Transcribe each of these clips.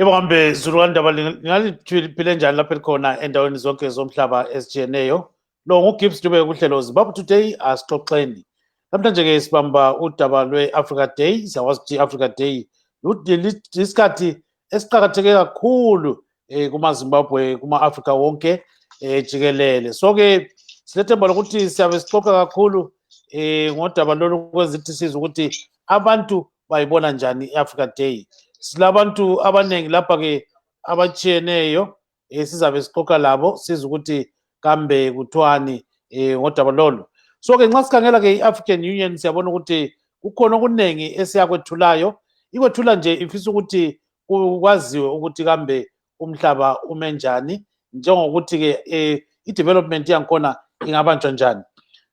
Yebo ngambe Zululandaba ngaliphile njani lapha elikhona endaweni zonke zomhlaba ezijiyeneyo. Lo nguGibbs Intro kuhlelo Zimbabwe Today asixoxeni. Namhlanje ke sibamba udaba lwe-Africa Day, siyawazi ukuthi Africa Day isikhathi esiqakatheke kakhulu kumaZimbabwe, kuma-Afrika wonke jikelele. So ke silethemba lokuthi siyabe sixoxa kakhulu ngodaba lolu kwenza ukuthi sizwe ukuthi abantu bayibona njani i-Africa Day. Silabantu abanengi lapha ke abatshiyeneyo sizabe sixoxa labo sizwe ukuthi kambe kuthiwani ngodaba lolu. So ke nxa sikhangela ke i-African Union siyabona ukuthi kukhona okuningi esiyakwethulayo. Ikwethula nje ifisa ukuthi kwaziwe ukuthi kambe umhlaba ume njani, njengokuthi ke i-development yakhona ingabanjwa njani.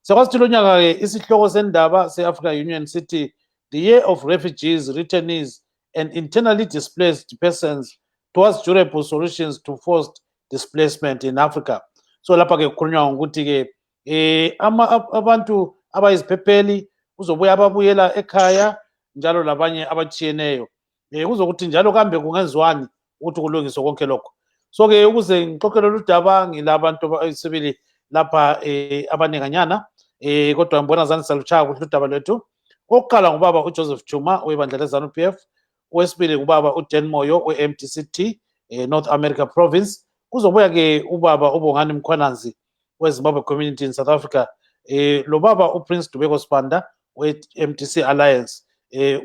Siyakwazi ukuthi lo nyaka ke isihloko sendaba se-African Union sithi the year of refugees, returnees and internally displaced persons towards durable solutions to forced displacement in Africa. So lapha ke kukhulunywa ngokuthi ke abantu abayiziphepheli kuzobuya ababuyela ekhaya njalo labanye abatshiyeneyo. Kuzokuthi njalo kambe kungenziwani ukuthi kulungiswe konke lokho. So ke ukuze ngixoxe lolu daba ngilabantu abasibili lapha abaninganyana kodwa ngibona zani saluchaya kuhle udaba lwethu. Oqala ngubaba uJoseph Chuma webandla leZANU PF, owesibili ngubaba uDan Moyo we-MTCT North America Province. Kuzobuya ke ubaba uBongani Mkwananzi weZimbabwe Community in South Africa, lo baba uPrince Dubeko Sibanda we-MTC Alliance,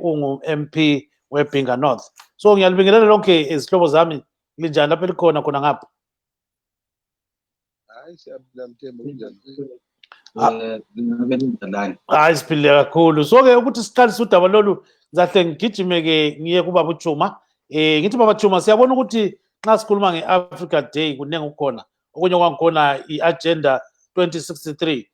ungu-MP weBinga North. So ngiyalibingelela lonke izihlobo zami, linjani lapha elikhona khona ngapha? Hayi siyaphila Mthembu, kunjani? Hayi siphile kakhulu. So ke ukuthi siqalise udaba lolu zahle ngigijime ke ngiye kubaba uJuma. Ngithi baba Juma, siyabona ukuthi nxa sikhuluma nge-Africa Day kuningi ukukhona. Okunye kwakhona i-agenda 2063